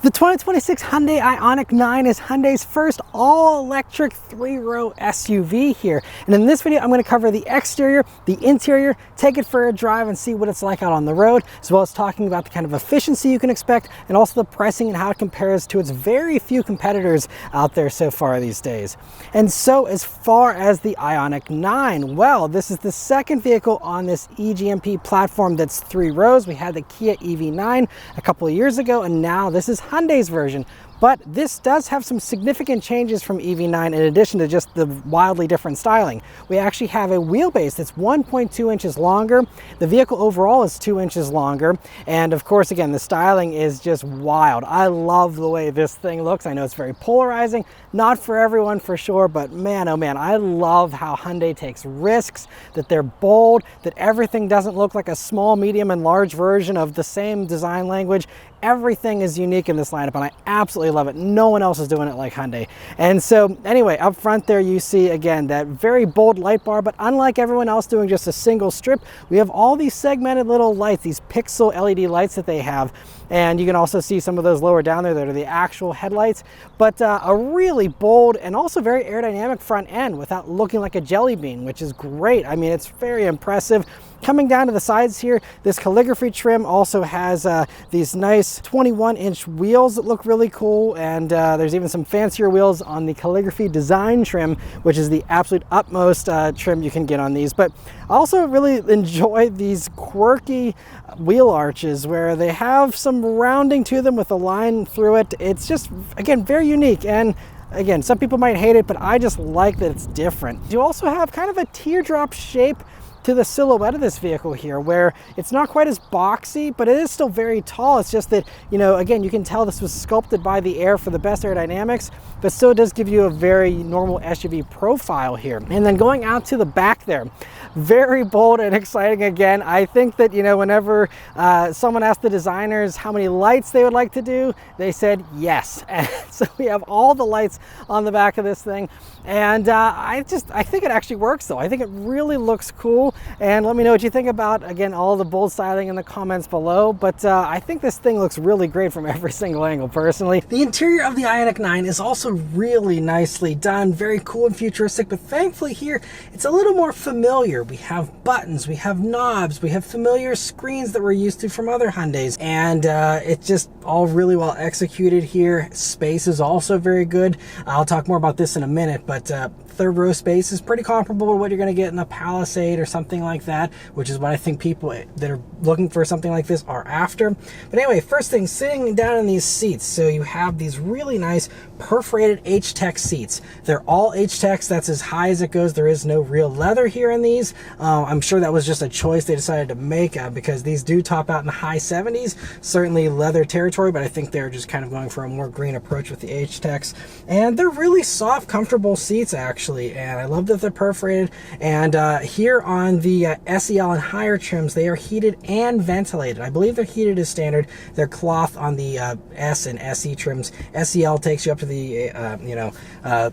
The 2026 Hyundai IONIQ 9 is Hyundai's first all-electric three-row SUV here. And in this video, I'm going to cover the exterior, the interior, take it for a drive and see what it's like out on the road, as well as talking about the kind of efficiency you can expect and also the pricing and how it compares to its very few competitors out there so far these days. And so as far as the IONIQ 9, well, this is the second vehicle on this eGMP platform that's three rows. We had the Kia EV9 a couple of years ago, and now this is Hyundai's version. But this does have some significant changes from EV9 in addition to just the wildly different styling. We actually have a wheelbase that's 1.2 inches longer. The vehicle overall is 2 inches longer. And of course, again, the styling is just wild. I love the way this thing looks. I know it's very polarizing, not for everyone for sure, but man, oh man, I love how Hyundai takes risks, that they're bold, that everything doesn't look like a small, medium, and large version of the same design language. Everything is unique in this lineup, and I absolutely love it. No one else is doing it like Hyundai. And so anyway, up front there you see again that very bold light bar, but unlike everyone else doing just a single strip, we have all these segmented little lights, these pixel LED lights that they have. And you can also see some of those lower down there that are the actual headlights, but a really bold and also very aerodynamic front end without looking like a jelly bean, which is great. I mean, it's very impressive. Coming down to the sides here, this calligraphy trim also has these nice 21-inch wheels that look really cool, and there's even some fancier wheels on the calligraphy design trim, which is the absolute utmost trim you can get on these. But I also really enjoy these quirky wheel arches where they have some rounding to them with a line through it. It's just, again, very unique. And again, some people might hate it, but I just like that it's different. You also have kind of a teardrop shape to the silhouette of this vehicle here, where it's not quite as boxy, but it is still very tall. It's just that, you know, again, you can tell this was sculpted by the air for the best aerodynamics, but still it does give you a very normal SUV profile here. And then going out to the back there, very bold and exciting again. I think that, you know, whenever someone asked the designers how many lights they would like to do, they said yes. And so we have all the lights on the back of this thing. And I think it actually works though. I think it really looks cool. And let me know what you think about, again, all the bold styling in the comments below. But I think this thing looks really great from every single angle, personally. The interior of the IONIQ 9 is also really nicely done, very cool and futuristic, but thankfully here, it's a little more familiar. We have buttons, we have knobs, we have familiar screens that we're used to from other Hyundais, and it's just all really well executed here. Space is also very good. I'll talk more about this in a minute, but third row space is pretty comparable to what you're going to get in a Palisade or something like that, which is what I think people that are looking for something like this are after. But anyway, first thing, sitting down in these seats, so you have these really nice perforated H-Tech seats. They're all H-Techs. That's as high as it goes. There is no real leather here in these. I'm sure that was just a choice they decided to make because these do top out in the high 70s, certainly leather territory, but I think they're just kind of going for a more green approach with the H-Techs. And they're really soft, comfortable seats, actually, and I love that they're perforated. And here on the SEL and higher trims, they are heated and ventilated. I believe they're heated as standard. They're cloth on the S and SE trims. SEL takes you up to the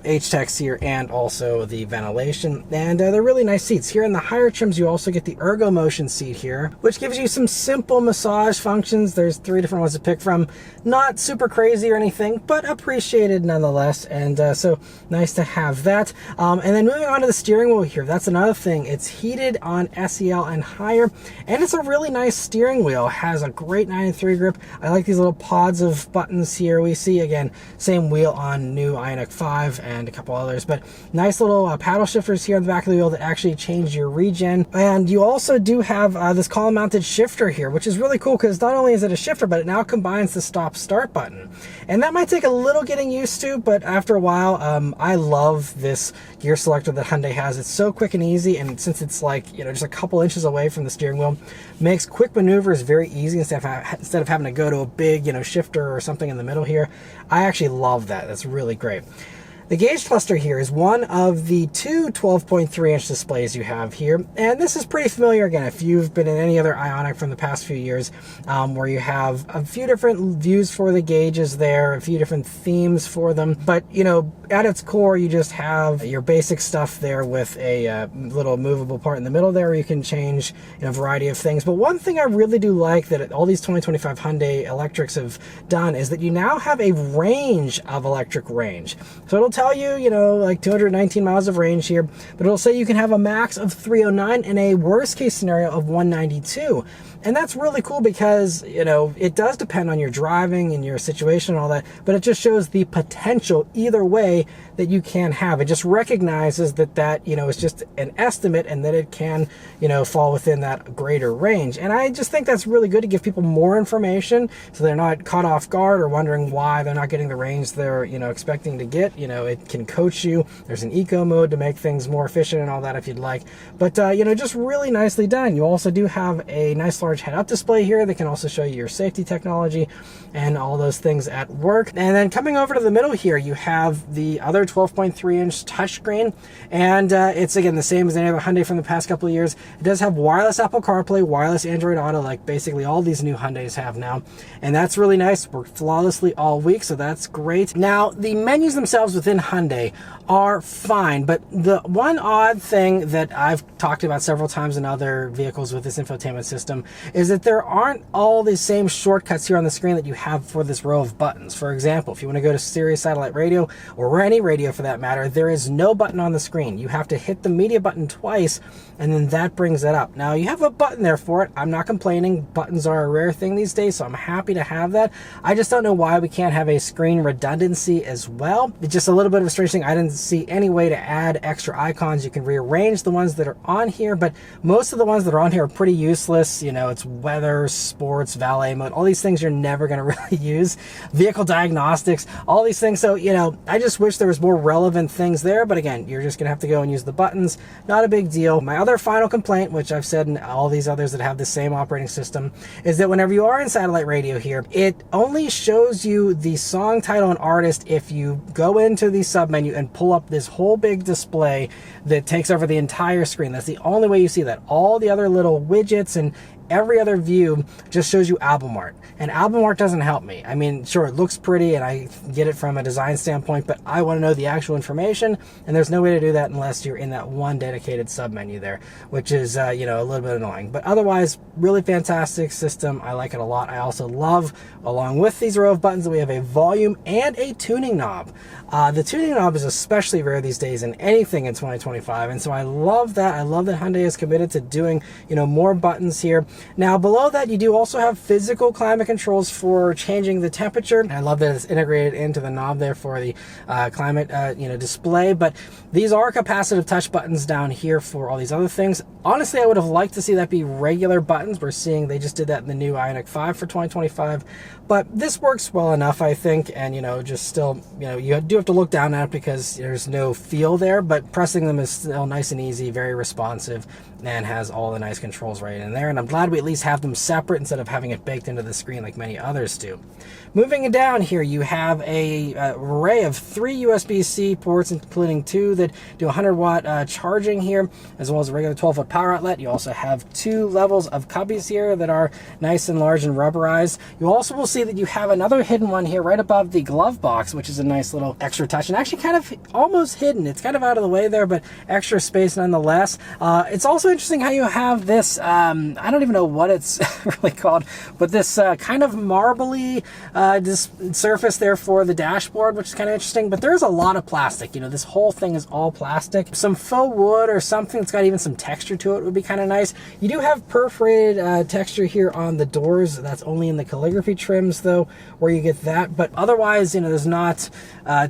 H-Techs here, and also the ventilation. And they're really nice seats. Here in the higher trims, you also get the Ergo Motion seat here, which gives you some simple massage functions. There's 3 different ones to pick from. Not super crazy or anything, but appreciated nonetheless. And so nice to have that. And then moving on to the steering wheel here, that's another thing. It's heated on SEL and higher, and it's a really nice steering wheel. It has a great 9-3 grip. I like these little pods of buttons here. We see, again, same wheel on new IONIQ 5 and a couple others, but nice little paddle shifters here on the back of the wheel that actually change your regen. And you also do have this column mounted shifter here, which is really cool because not only is it a shifter, but it now combines the stop start button. And that might take a little getting used to, but after a while, I love this gear selector that Hyundai has. It's so quick and easy, and since it's like, you know, just a couple inches away from the steering wheel, makes quick maneuvers very easy instead of having to go to a big, you know, shifter or something in the middle here. I actually love that. That's really great. The gauge cluster here is one of the two 12.3-inch displays you have here, and this is pretty familiar again if you've been in any other IONIQ from the past few years, where you have a few different views for the gauges there, a few different themes for them, but you know, at its core you just have your basic stuff there with a little movable part in the middle there where you can change, you know, a variety of things. But one thing I really do like that all these 2025 Hyundai electrics have done is that you now have a range of electric range. So it'll tell you, you know, like 219 miles of range here, but it'll say you can have a max of 309 and a worst case scenario of 192. And that's really cool because, you know, it does depend on your driving and your situation and all that, but it just shows the potential either way that you can have. It just recognizes that, you know, is just an estimate and that it can, you know, fall within that greater range. And I just think that's really good to give people more information so they're not caught off guard or wondering why they're not getting the range they're, you know, expecting to get. You know, it can coach you. There's an eco mode to make things more efficient and all that if you'd like. But, you know, just really nicely done. You also do have a nice large head-up display here that can also show you your safety technology and all those things at work. And then coming over to the middle here, you have the other 12.3-inch touchscreen, and it's again the same as any other Hyundai from the past couple of years. It does have wireless Apple CarPlay, wireless Android Auto, like basically all these new Hyundais have now, and that's really nice. Worked flawlessly all week, so that's great. Now, the menus themselves within Hyundai are fine, but the one odd thing that I've talked about several times in other vehicles with this infotainment system is that there aren't all the same shortcuts here on the screen that you have for this row of buttons. For example, if you want to go to Sirius satellite radio, or any radio for that matter, there is no button on the screen. You have to hit the media button twice, and then that brings it up. Now, you have a button there for it. I'm not complaining. Buttons are a rare thing these days, so I'm happy to have that. I just don't know why we can't have a screen redundancy as well. It's just a little bit of a strange thing. I didn't see any way to add extra icons. You can rearrange the ones that are on here, but most of the ones that are on here are pretty useless. You know, it's weather, sports, valet mode, all these things you're never going to really use. Vehicle diagnostics, all these things. So, you know, I just wish there was more relevant things there, but again, you're just going to have to go and use the buttons. Not a big deal. My other final complaint, which I've said in all these others that have the same operating system, is that whenever you are in satellite radio here, it only shows you the song title and artist if you go into the submenu and pull up this whole big display that takes over the entire screen. That's the only way you see that. All the other little widgets and every other view just shows you album art, and album art doesn't help me. I mean, sure, it looks pretty and I get it from a design standpoint, but I want to know the actual information, and there's no way to do that unless you're in that one dedicated submenu there, which is you know, a little bit annoying. But otherwise, really fantastic system. I like it a lot. I also love, along with these row of buttons, that we have a volume and a tuning knob. The tuning knob is especially rare these days in anything in 2025, and so I love that. I love that Hyundai is committed to doing, you know, more buttons here. Now, below that, you do also have physical climate controls for changing the temperature. And I love that it's integrated into the knob there for the climate you know, display. But these are capacitive touch buttons down here for all these other things. Honestly, I would have liked to see that be regular buttons. We're seeing they just did that in the new IONIQ 5 for 2025. But this works well enough, I think. And, you know, just still, you know, you do have to look down at it because there's no feel there. But pressing them is still nice and easy, very responsive, and has all the nice controls right in there. And I'm glad we at least have them separate instead of having it baked into the screen like many others do. Moving down here, you have a array of 3 USB-C ports, including 2 that do 100-watt charging here, as well as a regular 12-foot power outlet. You also have 2 levels of cubbies here that are nice and large and rubberized. You also will see that you have another hidden one here right above the glove box, which is a nice little extra touch, and actually kind of almost hidden. It's kind of out of the way there, but extra space nonetheless. It's also interesting how you have this, I don't even know what it's really called, but this kind of marbly this surface there for the dashboard, which is kind of interesting. But there's a lot of plastic. You know, this whole thing is all plastic. Some faux wood or something that's got even some texture to it would be kind of nice. You do have perforated texture here on the doors. That's only in the calligraphy trims, though, where you get that. But otherwise, you know, there's not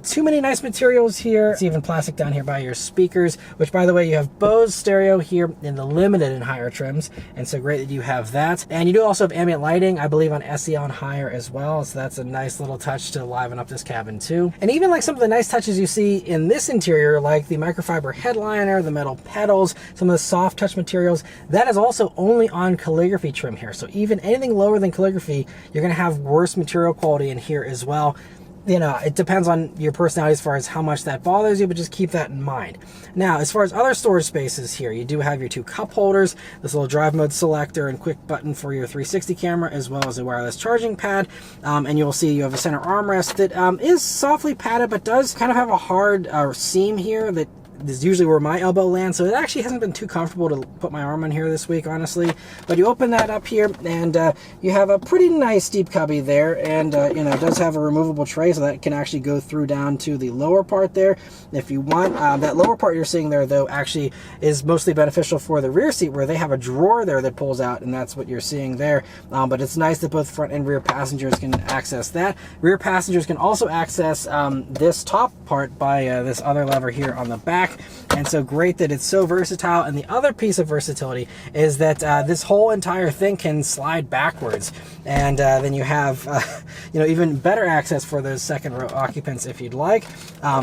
too many nice materials here. It's even plastic down here by your speakers, which, by the way, you have Bose stereo here in the limited and higher trims, and so great that you have that. And you do also have ambient lighting, I believe, on SE on higher as well, so that's a nice little touch to liven up this cabin too. And even like some of the nice touches you see in this interior, like the microfiber headliner, the metal pedals, some of the soft touch materials, that is also only on calligraphy trim here. So even anything lower than calligraphy, you're going to have worse material quality in here as well. you know, it depends on your personality as far as how much that bothers you, but just keep that in mind. Now, as far as other storage spaces here, you do have your 2 cup holders, this little drive mode selector and quick button for your 360 camera, as well as a wireless charging pad. And you'll see you have a center armrest that is softly padded, but does kind of have a hard seam here that is usually where my elbow lands, so it actually hasn't been too comfortable to put my arm on here this week, honestly. But you open that up here, and you have a pretty nice deep cubby there, and you know, it does have a removable tray, so that can actually go through down to the lower part there if you want. That lower part you're seeing there, though, actually is mostly beneficial for the rear seat, where they have a drawer there that pulls out, and that's what you're seeing there. But it's nice that both front and rear passengers can access that. Rear passengers can also access this top part by this other lever here on the back. And so great that it's so versatile. And the other piece of versatility is that this whole entire thing can slide backwards, and then you have you know, even better access for those second row occupants if you'd like.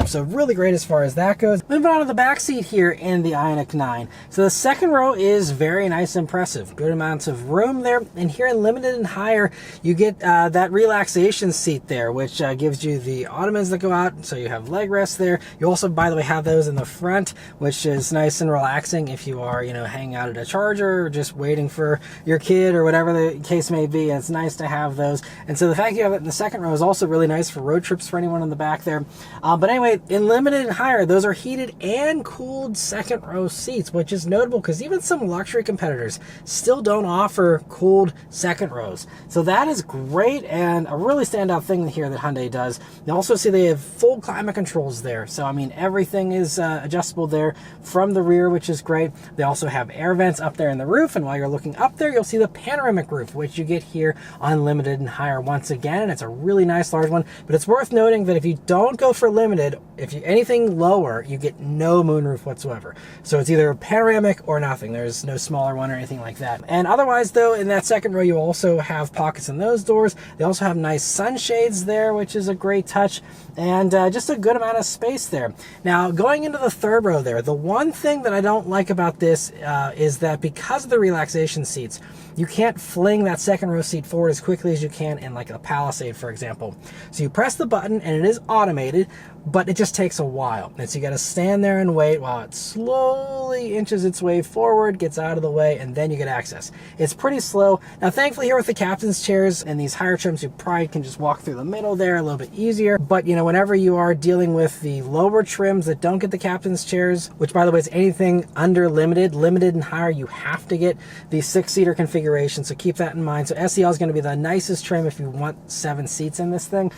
So really great as far as that goes. Moving on to the back seat here in the IONIQ 9. So the second row is very nice and impressive. Good amounts of room there. And here in limited and higher, you get that relaxation seat there, which gives you the ottomans that go out, so you have leg rests there. You also, by the way, have those in the front, which is nice and relaxing if you are, you know, hanging out at a charger or just waiting for your kid or whatever the case may be. And it's nice to have those. And so the fact you have it in the second row is also really nice for road trips for anyone in the back there. But anyway, in limited and higher, those are heated and cooled second row seats, which is notable because even some luxury competitors still don't offer cooled second rows. So that is great, and a really standout thing here that Hyundai does. You also see they have full climate controls there. So I mean, everything is adjustable there from the rear, which is great. They also have air vents up there in the roof, and while you're looking up there, you'll see the panoramic roof, which you get here on limited and higher once again, and it's a really nice large one. But it's worth noting that if you don't go for limited, if you anything lower, you get no moonroof whatsoever. So it's either panoramic or nothing. There's no smaller one or anything like that. And otherwise, though, in that second row, you also have pockets in those doors. They also have nice sunshades there, which is a great touch, and just a good amount of space there. Now, going into the third row there, the one thing that I don't like about this is that because of the relaxation seats, you can't fling that second row seat forward as quickly as you can in like a Palisade, for example. So you press the button and it is automated, but it just takes a while. And so you got to stand there and wait while it slowly inches its way forward, gets out of the way, and then you get access. It's pretty slow. Now, thankfully here with the captain's chairs and these higher trims, you probably can just walk through the middle there a little bit easier. But you know, whenever you are dealing with the lower trims that don't get the captain's chairs, which by the way is anything under limited and higher, you have to get the 6-seater configuration. So keep that in mind. So SEL is going to be the nicest trim if you want 7 seats in this thing.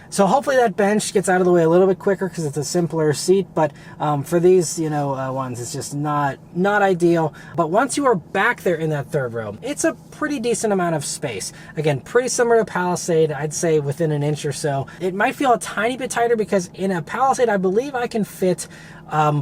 So hopefully that bench gets out of the way a little bit quicker because it's a simpler seat, but for these, you know, ones, it's just not ideal. But once you are back there in that third row, it's a pretty decent amount of space. Again, pretty similar to Palisade, I'd say within an inch or so. It might feel a tiny bit tighter because in a Palisade, I believe I can fit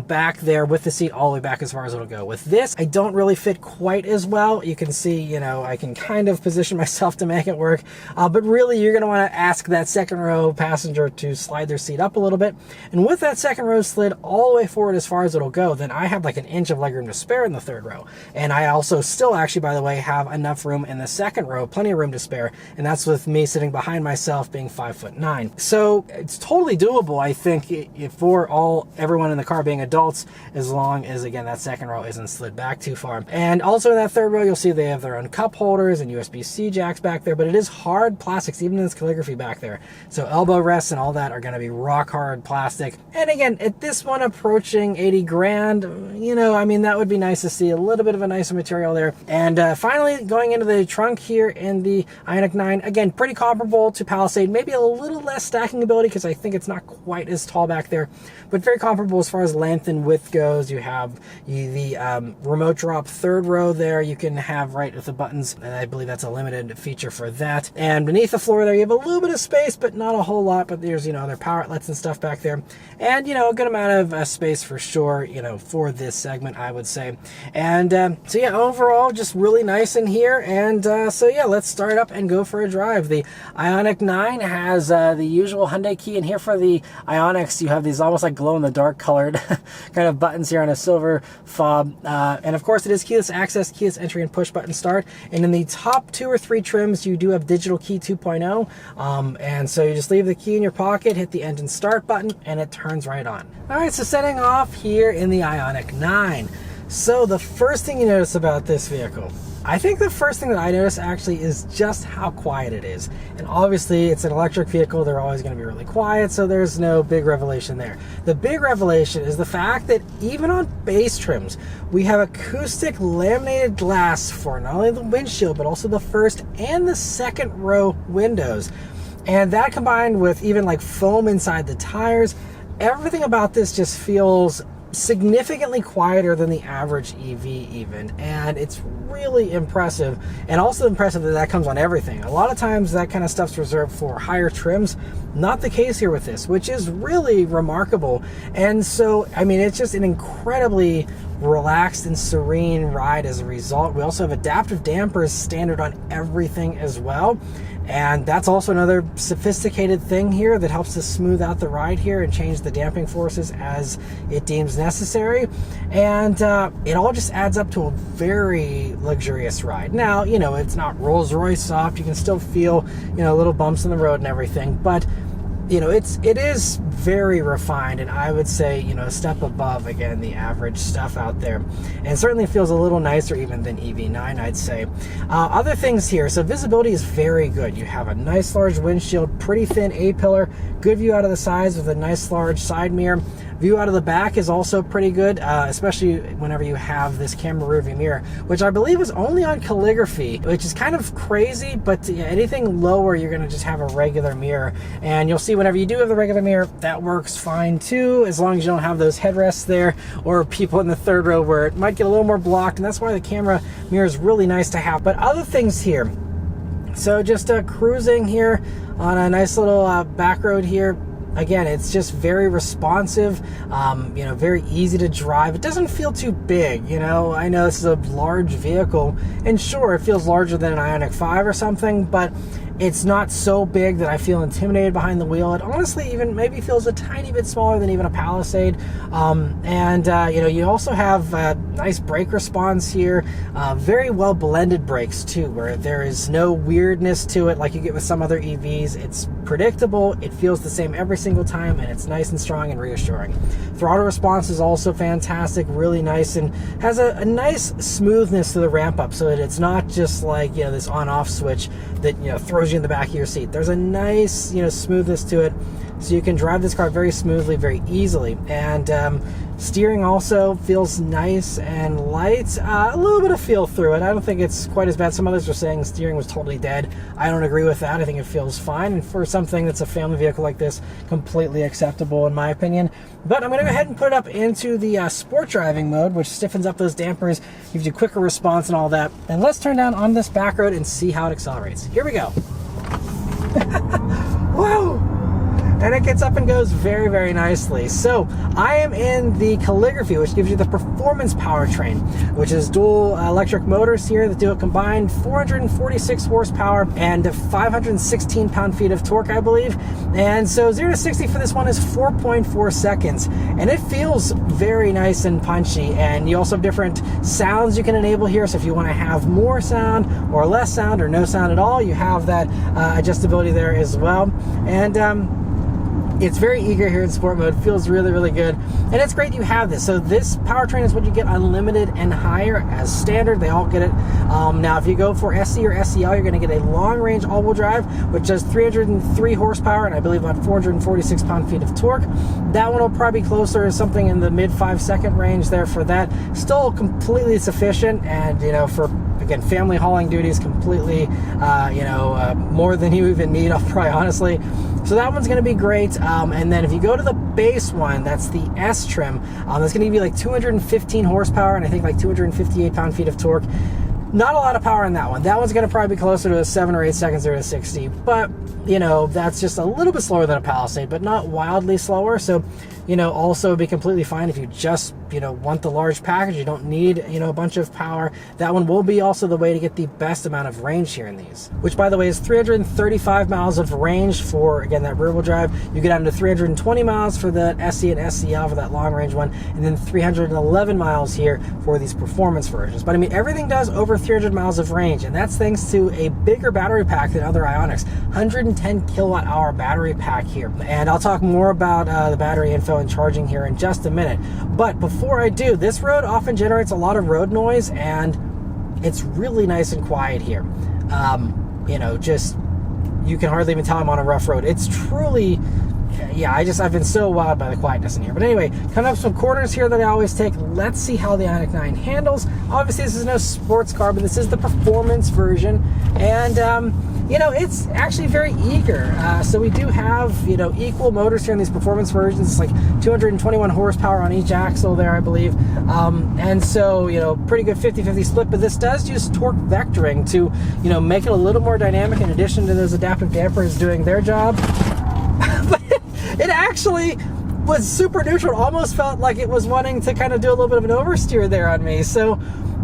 back there with the seat all the way back as far as it'll go. With this, I don't really fit quite as well. You can see, you know, I can kind of position myself to make it work, but really you're going to want to ask that second row passenger to slide their seat up a little bit. And with that second row slid all the way forward as far as it'll go, then I have like an inch of legroom to spare in the third row. And I also still actually, by the way, have enough room in the second row, plenty of room to spare. And that's with me sitting behind myself being 5'9". So it's totally doable, I think, for everyone in the car being adults, as long as, again, that second row isn't slid back too far. And also in that third row, you'll see they have their own cup holders and USB-C jacks back there, but it is hard plastics, even in this calligraphy back there. So elbow rests and all that are going to be rock hard plastic. And again, at this one approaching 80 grand, you know, I mean, that would be nice to see a little bit of a nicer material there. And finally, going into the trunk here in the IONIQ 9, again, pretty comparable to Palisade, maybe a little less stacking ability because I think it's not quite as tall back there, but very comparable as far as length and width goes. You have the remote drop third row there you can have right with the buttons, and I believe that's a limited feature for that. And beneath the floor there, you have a little bit of space, but not a whole lot, but there's, you know, other power outlets and stuff back there. And, you know, a good amount of space for sure, you know, for this segment, I would say. And so yeah, overall, just really nice in here. And so yeah, let's start up and go for a drive. The IONIQ 9 has the usual Hyundai key, and here for the IONIQs, you have these almost like glow-in-the-dark colored kind of buttons here on a silver fob. And of course it is keyless access, keyless entry, and push button start. And in the top 2 or 3 trims, you do have digital key 2.0. And so you just leave the key in your pocket, hit the engine start button, and it turns right on. All right, so setting off here in the IONIQ 9. So the first thing you notice about this vehicle, I think the first thing that I notice actually is just how quiet it is. And obviously it's an electric vehicle, they're always going to be really quiet, so there's no big revelation there. The big revelation is the fact that even on base trims, we have acoustic laminated glass for not only the windshield, but also the first and the second row windows. And that combined with even like foam inside the tires, everything about this just feels significantly quieter than the average EV even, and it's really impressive. And also impressive that that comes on everything. A lot of times that kind of stuff's reserved for higher trims. Not the case here with this, which is really remarkable. And so, I mean, it's just an incredibly relaxed and serene ride as a result. We also have adaptive dampers standard on everything as well. And that's also another sophisticated thing here that helps to smooth out the ride here and change the damping forces as it deems necessary. And it all just adds up to a very luxurious ride. Now, you know, it's not Rolls-Royce soft. You can still feel, you know, little bumps in the road and everything. But you know, it is very refined, and I would say, you know, a step above, again, the average stuff out there. And certainly feels a little nicer even than EV9, I'd say. Other things here, so visibility is very good. You have a nice large windshield, pretty thin A-pillar, good view out of the sides with a nice large side mirror. View out of the back is also pretty good, especially whenever you have this camera rearview mirror, which I believe is only on Calligraphy, which is kind of crazy, but anything lower, you're gonna just have a regular mirror. And you'll see whenever you do have the regular mirror, that works fine too, as long as you don't have those headrests there or people in the third row where it might get a little more blocked, and that's why the camera mirror is really nice to have. But other things here, so just cruising here on a nice little back road here. Again, it's just very responsive, you know, very easy to drive. It doesn't feel too big, you know. I know this is a large vehicle, and sure, it feels larger than an IONIQ 5 or something, but it's not so big that I feel intimidated behind the wheel. It honestly even maybe feels a tiny bit smaller than even a Palisade. You know, you also have nice brake response here. Very well blended brakes too, where there is no weirdness to it like you get with some other EVs. It's predictable, it feels the same every single time, and it's nice and strong and reassuring. Throttle response is also fantastic, really nice, and has a nice smoothness to the ramp up, so that it's not just like, you know, this on-off switch that, you know, throws you in the back of your seat. There's a nice, you know, smoothness to it, so you can drive this car very smoothly, very easily. And steering also feels nice and light. A little bit of feel through it. I don't think it's quite as bad. Some others are saying steering was totally dead. I don't agree with that. I think it feels fine, and for something that's a family vehicle like this, completely acceptable in my opinion. But I'm going to go ahead and put it up into the sport driving mode, which stiffens up those dampers, gives you quicker response and all that. And let's turn down on this back road and see how it accelerates. Here we go. Whoa! And it gets up and goes very, very nicely. So I am in the Calligraphy, which gives you the performance powertrain, which is dual electric motors here that do a combined 446 horsepower and 516 pound-feet of torque, I believe. And so 0 to 60 for this one is 4.4 seconds. And it feels very nice and punchy. And you also have different sounds you can enable here. So if you want to have more sound or less sound or no sound at all, you have that adjustability there as well. And it's very eager here in sport mode, feels really, really good. And it's great you have this. So this powertrain is what you get unlimited and higher as standard. They all get it. Now, if you go for SC or SCL, you're gonna get a long range all-wheel drive, which does 303 horsepower and I believe about 446 pound-feet of torque. That one will probably be closer to something in the mid 5-second range there for that. Still completely sufficient, and, you know, for, again, family hauling duties, completely, more than you even need, probably, honestly. So that one's going to be great. And then if you go to the base one, that's the S trim, that's going to give you like 215 horsepower and I think like 258 pound-feet of torque. Not a lot of power in that one. That one's going to probably be closer to a 7 or 8 seconds 0 to 60, but you know, that's just a little bit slower than a Palisade, but not wildly slower. So, you know, also be completely fine if you just, you know, want the large package. You don't need, you know, a bunch of power. That one will be also the way to get the best amount of range here in these, which by the way is 335 miles of range for, again, that rear wheel drive. You get down to 320 miles for the SE and SCL for that long range one, and then 311 miles here for these performance versions. But I mean, everything does over 300 miles of range, and that's thanks to a bigger battery pack than other Ioniqs. 110 kilowatt hour battery pack here. And I'll talk more about the battery info and charging here in just a minute. But before I do, this road often generates a lot of road noise, and it's really nice and quiet here. You know, just, you can hardly even tell I'm on a rough road. It's truly, yeah, I've been so wowed by the quietness in here. But anyway, coming up some corners here that I always take. Let's see how the IONIQ 9 handles. Obviously, this is no sports car, but this is the performance version. And, you know, it's actually very eager. So we do have, you know, equal motors here in these performance versions. It's like 221 horsepower on each axle there, I believe. And so, you know, pretty good 50-50 split, but this does use torque vectoring to, you know, make it a little more dynamic in addition to those adaptive dampers doing their job. But it actually was super neutral. It almost felt like it was wanting to kind of do a little bit of an oversteer there on me. So,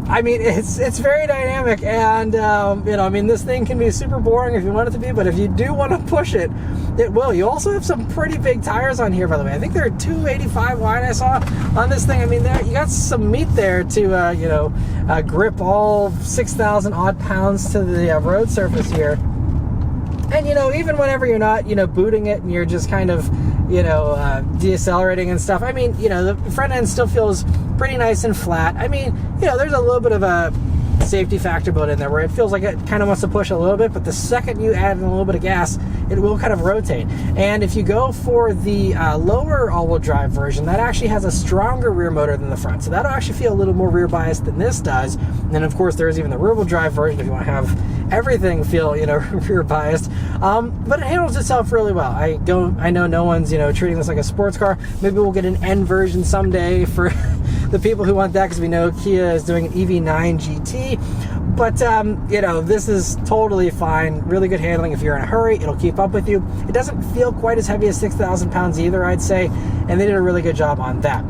I mean, it's very dynamic, and you know, I mean, this thing can be super boring if you want it to be, but if you do want to push it, it will. You also have some pretty big tires on here, by the way. I think they're 285 wide, I saw on this thing. I mean, you got some meat there to you know, grip all 6,000 odd pounds to the road surface here. And, you know, even whenever you're not, you know, booting it and you're just kind of, you know, decelerating and stuff, I mean, you know, the front end still feels pretty nice and flat. I mean, you know, there's a little bit of a safety factor built in there where it feels like it kind of wants to push a little bit, but the second you add in a little bit of gas, it will kind of rotate. And if you go for the lower all-wheel drive version, that actually has a stronger rear motor than the front, so that'll actually feel a little more rear biased than this does. And then of course there's even the rear wheel drive version if you want to have everything feel, you know, rear biased. But it handles itself really well. I know no one's, you know, treating this like a sports car. Maybe we'll get an N version someday for the people who want that, because we know Kia is doing an EV9 GT. But, you know, this is totally fine. Really good handling. If you're in a hurry, it'll keep up with you. It doesn't feel quite as heavy as 6,000 pounds either, I'd say. And they did a really good job on that.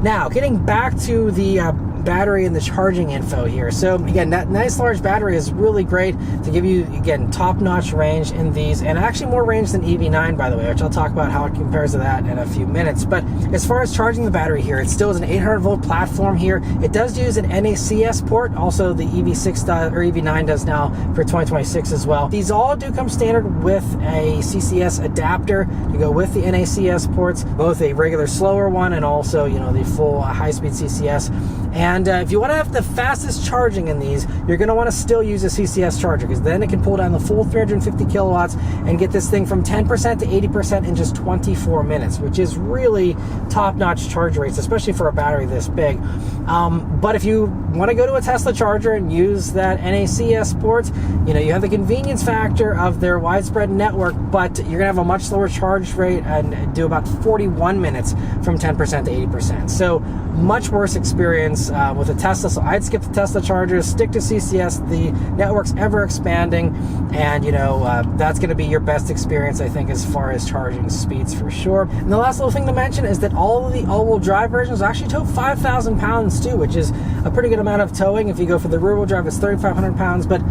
Now, getting back to the battery and the charging info here. So again, that nice large battery is really great to give you, again, top-notch range in these, and actually more range than EV9, by the way, which I'll talk about how it compares to that in a few minutes. But as far as charging the battery here, it still is an 800 volt platform here. It does use an NACS port. Also the EV6 or EV9 does now for 2026 as well. These all do come standard with a CCS adapter to go with the NACS ports, both a regular slower one and also, you know, the full high-speed CCS. And if you want to have the fastest charging in these, you're going to want to still use a CCS charger, because then it can pull down the full 350 kilowatts and get this thing from 10% to 80% in just 24 minutes, which is really top-notch charge rates, especially for a battery this big. But if you want to go to a Tesla charger and use that NACS port, you know, you have the convenience factor of their widespread network, but you're going to have a much slower charge rate and do about 41 minutes from 10% to 80%. So much worse experience with a Tesla. So I'd skip the Tesla chargers, stick to CCS. The network's ever expanding, and you know, that's going to be your best experience, I think, as far as charging speeds for sure. And the last little thing to mention is that all of the all-wheel drive versions actually tow 5,000 pounds too, which is a pretty good amount of towing. If you go for the rear-wheel drive, it's 3,500 pounds, but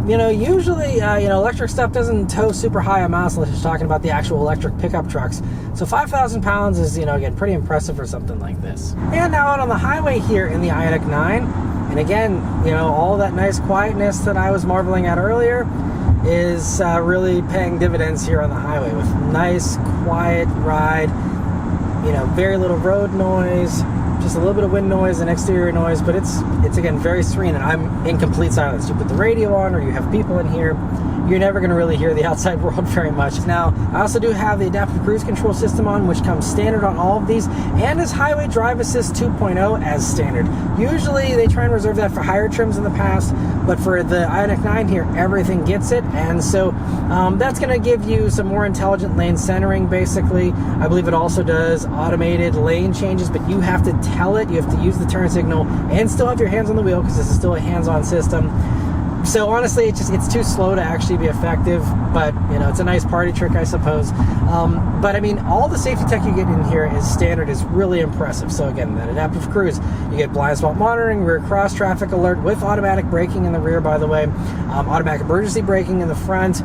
you know, usually, you know, electric stuff doesn't tow super high amounts unless you're talking about the actual electric pickup trucks. So 5,000 pounds is, you know, again, pretty impressive for something like this. And now out on the highway here in the IONIQ 9, and again, you know, all that nice quietness that I was marveling at earlier is really paying dividends here on the highway with nice, quiet ride, you know, very little road noise, just a little bit of wind noise and exterior noise, but it's again very serene, and I'm in complete silence. You put the radio on or you have people in here, you're never going to really hear the outside world very much. Now, I also do have the adaptive cruise control system on, which comes standard on all of these, and is Highway Drive Assist 2.0 as standard. Usually they try and reserve that for higher trims in the past, but for the IONIQ 9 here, everything gets it. And so That's going to give you some more intelligent lane centering, basically. I believe it also does automated lane changes, but you have to tell it. You have to use the turn signal and still have your hands on the wheel, because this is still a hands-on system. So honestly, it's too slow to actually be effective, but you know, it's a nice party trick, I suppose. But I mean, all the safety tech you get in here is standard, is really impressive. So again, that adaptive cruise, you get blind spot monitoring, rear cross traffic alert with automatic braking in the rear, by the way, automatic emergency braking in the front.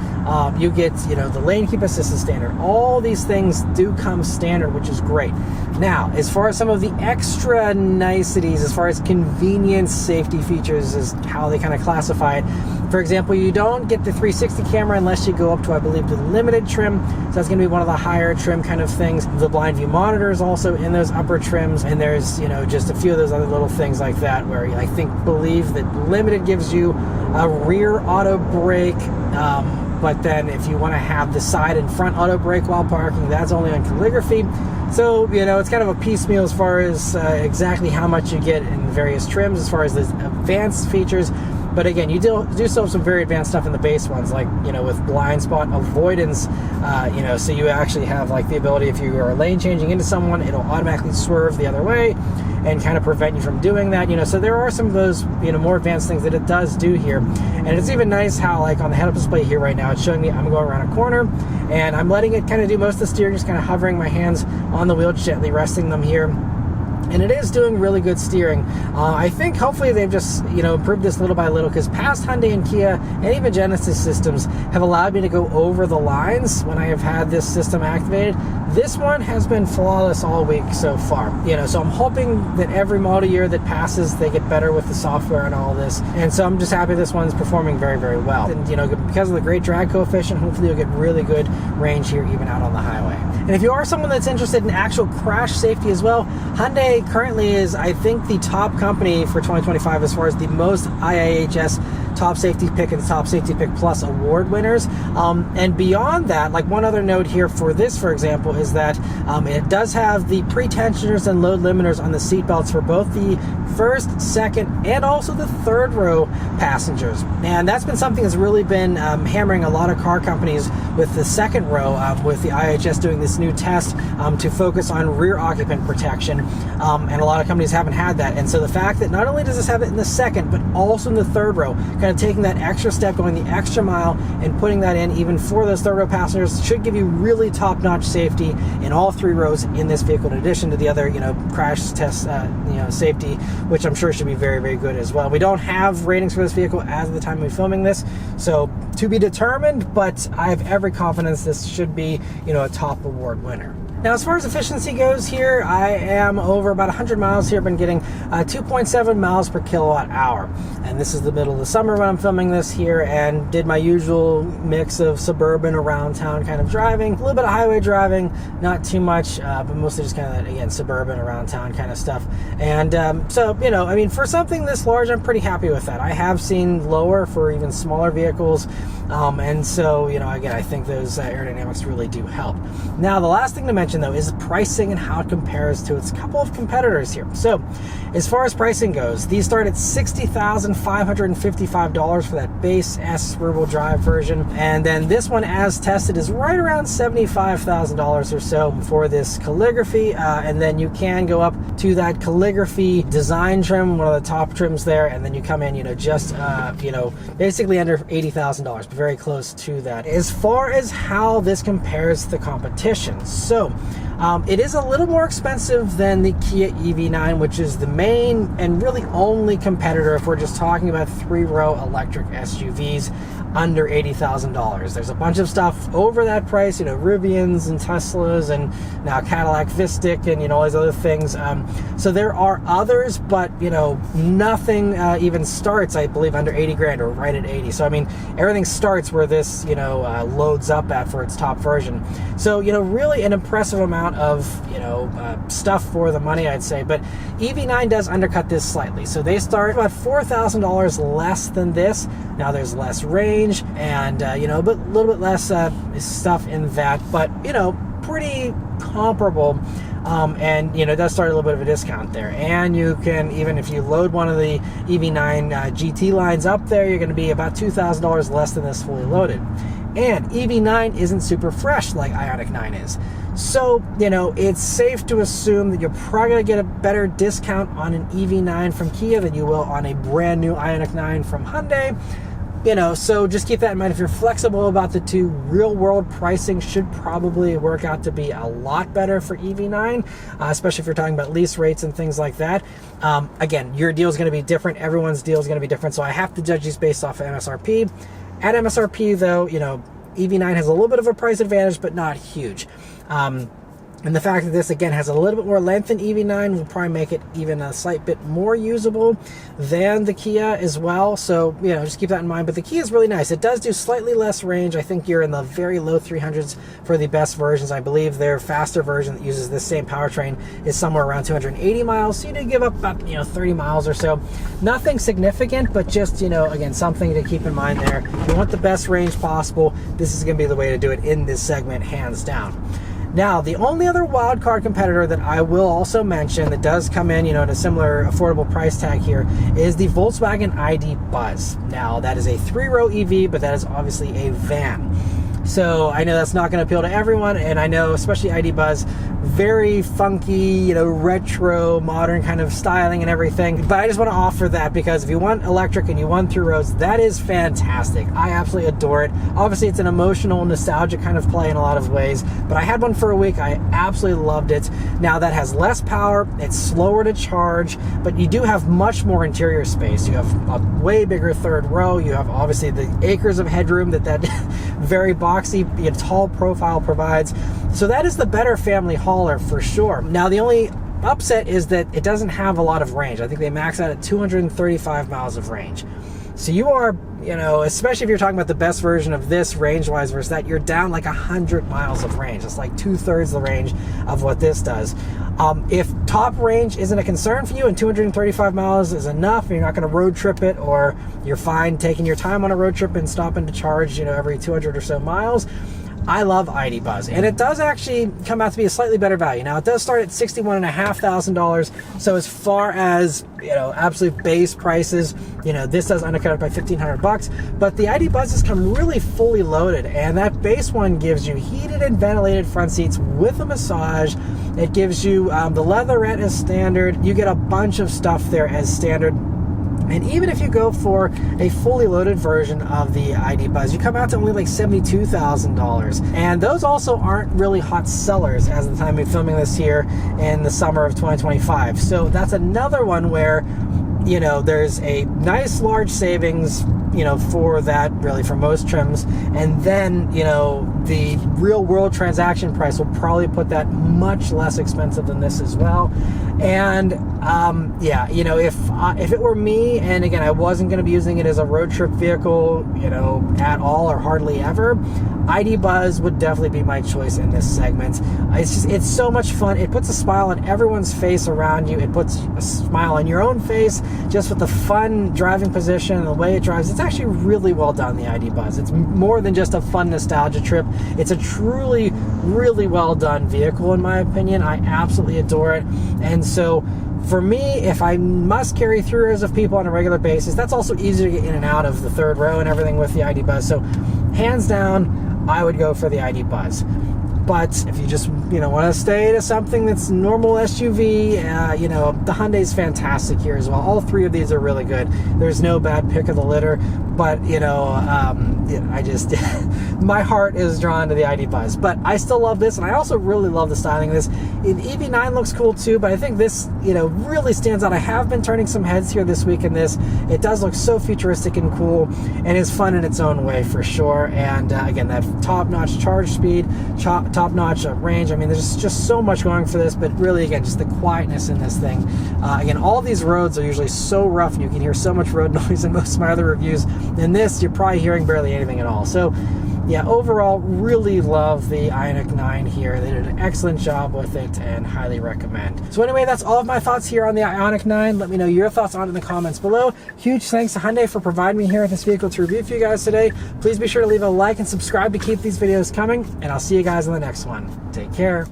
You get, you know, the lane keep assistance standard. All these things do come standard, which is great. Now, as far as some of the extra niceties, as far as convenience safety features, is how they kind of classify it. For example, you don't get the 360 camera unless you go up to, I believe, the limited trim. So that's going to be one of the higher trim kind of things. The blind view monitor is also in those upper trims, and there's, you know, just a few of those other little things like that, where I believe that limited gives you a rear auto brake. But then if you want to have the side and front auto brake while parking, that's only on Calligraphy. So, you know, it's kind of a piecemeal as far as exactly how much you get in various trims as far as the advanced features. But again, you do still have some very advanced stuff in the base ones, like, you know, with blind spot avoidance, you know, so you actually have like the ability, if you are lane changing into someone, it'll automatically swerve the other way and kind of prevent you from doing that, you know. So there are some of those, you know, more advanced things that it does do here. And it's even nice how, like, on the head-up display here right now, it's showing me I'm going around a corner and I'm letting it kind of do most of the steering, just kind of hovering my hands on the wheel, gently resting them here. And it is doing really good steering. I think hopefully they've just, you know, improved this little by little, because past Hyundai and Kia and even Genesis systems have allowed me to go over the lines when I have had this system activated. This one has been flawless all week so far. You know, so I'm hoping that every model year that passes, they get better with the software and all this. And so I'm just happy this one's performing very, very well. And, you know, because of the great drag coefficient, hopefully you'll get really good range here, even out on the highway. And if you are someone that's interested in actual crash safety as well, Hyundai currently is, I think, the top company for 2025 as far as the most IIHS Top Safety Pick and Top Safety Pick Plus award winners. And beyond that, like, one other note here for this, for example, is that it does have the pre-tensioners and load limiters on the seat belts for both the first, second, and also the third row passengers. And that's been something that's really been hammering a lot of car companies with the second row, with the IIHS doing this new test to focus on rear occupant protection. And a lot of companies haven't had that. And so the fact that not only does this have it in the second, but also in the third row, kind of taking that extra step, going the extra mile, and putting that in even for those third row passengers, should give you really top-notch safety in all three rows in this vehicle, in addition to the other, you know, crash test, you know, safety, which I'm sure should be very, very good as well. We don't have ratings for this vehicle as of the time we're filming this, so to be determined, but I have every confidence this should be, you know, a top award winner. Now, as far as efficiency goes here, I am over about 100 miles here. Been getting 2.7 miles per kilowatt hour. And this is the middle of the summer when I'm filming this here, and did my usual mix of suburban around town kind of driving, a little bit of highway driving, not too much, but mostly just kind of that, again, suburban around town kind of stuff. And so, you know, I mean, for something this large, I'm pretty happy with that. I have seen lower for even smaller vehicles. And so, you know, again, I think those aerodynamics really do help. Now, the last thing to mention, though, is pricing and how it compares to its couple of competitors here. So, as far as pricing goes, these start at $60,555 for that base S rear-wheel drive version, and then this one, as tested, is right around $75,000 or so for this Calligraphy, and then you can go up to that Calligraphy design trim, one of the top trims there, and then you come in, you know, just you know, basically under $80,000, but very close to that. As far as how this compares to the competition, so it is a little more expensive than the Kia EV9, which is the main and really only competitor if we're just talking about three-row electric SUVs under $80,000. There's a bunch of stuff over that price, you know, Rivians and Teslas and now Cadillac Vistic and, you know, all these other things. So there are others, but, you know, nothing even starts, I believe, under 80 grand or right at 80. So, I mean, everything starts where this, you know, loads up at for its top version. So, you know, really an impressive amount of, you know, stuff for the money, I'd say. But EV9 does undercut this slightly. So they start about $4,000 less than this. Now there's less range and, you know, but a little bit less stuff in that, but, you know, pretty comparable. And, you know, it does start a little bit of a discount there. And you can, even if you load one of the EV9 GT lines up there, you're going to be about $2,000 less than this fully loaded. And EV9 isn't super fresh like IONIQ 9 is. So, you know, it's safe to assume that you're probably going to get a better discount on an EV9 from Kia than you will on a brand new IONIQ 9 from Hyundai. You know, so just keep that in mind. If you're flexible about the two, real world pricing should probably work out to be a lot better for EV9, especially if you're talking about lease rates and things like that. Again, your deal is going to be different. Everyone's deal is going to be different. So I have to judge these based off of MSRP. At MSRP though, you know, EV9 has a little bit of a price advantage, but not huge. And the fact that this, again, has a little bit more length than EV9 will probably make it even a slight bit more usable than the Kia as well. So, you know, just keep that in mind. But the Kia is really nice. It does do slightly less range. I think you're in the very low 300s for the best versions. I believe their faster version that uses this same powertrain is somewhere around 280 miles. So you do give up about, you know, 30 miles or so. Nothing significant, but just, you know, again, something to keep in mind there. If you want the best range possible, this is going to be the way to do it in this segment, hands down. Now, the only other wildcard competitor that I will also mention that does come in, you know, at a similar affordable price tag here is the Volkswagen ID Buzz. Now, that is a 3-row EV, but that is obviously a van. So I know that's not going to appeal to everyone, and I know especially ID Buzz, very funky, you know, retro, modern kind of styling and everything. But I just want to offer that because if you want electric and you want 3 rows, that is fantastic. I absolutely adore it. Obviously, it's an emotional, nostalgic kind of play in a lot of ways, but I had one for a week. I absolutely loved it. Now, that has less power, it's slower to charge, but you do have much more interior space. You have a way bigger 3rd row. You have obviously the acres of headroom that very boxy, tall profile provides. So that is the better family hauler for sure. Now, the only upset is that it doesn't have a lot of range. I think they max out at 235 miles of range. So you are, you know, especially if you're talking about the best version of this range-wise versus that, you're down like 100 miles of range. It's like 2/3 the range of what this does. If top range isn't a concern for you and 235 miles is enough, and you're not going to road trip it, or you're fine taking your time on a road trip and stopping to charge, you know, every 200 or so miles, I love ID Buzz, and it does actually come out to be a slightly better value. Now, it does start at $61,500, so as far as, you know, absolute base prices, you know, this does undercut it by $1,500, but the ID Buzzes come really fully loaded, and that base one gives you heated and ventilated front seats with a massage. It gives you the leatherette as standard. You get a bunch of stuff there as standard. And even if you go for a fully loaded version of the ID Buzz, you come out to only like $72,000. And those also aren't really hot sellers as of the time of filming this here in the summer of 2025. So that's another one where, you know, there's a nice large savings, you know, for that, really, for most trims. And then, you know, the real world transaction price will probably put that much less expensive than this as well. And yeah, you know, if it were me, and again, I wasn't going to be using it as a road trip vehicle, you know, at all or hardly ever, ID Buzz would definitely be my choice in this segment. It's so much fun. It puts a smile on everyone's face around you. It puts a smile on your own face just with the fun driving position and the way it drives. It's actually really well done, the ID Buzz. It's more than just a fun nostalgia trip. It's a truly, really well done vehicle, in my opinion. I absolutely adore it. And so for me, if I must carry 3 rows of people on a regular basis, that's also easier to get in and out of the 3rd row and everything with the ID Buzz. So hands down, I would go for the ID Buzz. But if you just, you know, want to stay to something that's normal SUV, you know, the Hyundai's fantastic here as well. All 3 of these are really good. There's no bad pick of the litter. But, you know, I just, my heart is drawn to the ID Buzz. But I still love this, and I also really love the styling of this. The EV9 looks cool too, but I think this, you know, really stands out. I have been turning some heads here this week in this. It does look so futuristic and cool, and is fun in its own way for sure. And again, that top-notch charge speed, top-notch range. I mean, there's just so much going for this, but really, again, just the quietness in this thing. Again, all these roads are usually so rough, and you can hear so much road noise in most of my other reviews. In this, you're probably hearing barely anything at all. So, yeah, overall, really love the IONIQ 9 here. They did an excellent job with it and highly recommend. So anyway, that's all of my thoughts here on the IONIQ 9. Let me know your thoughts on it in the comments below. Huge thanks to Hyundai for providing me here with this vehicle to review for you guys today. Please be sure to leave a like and subscribe to keep these videos coming, and I'll see you guys in the next one. Take care.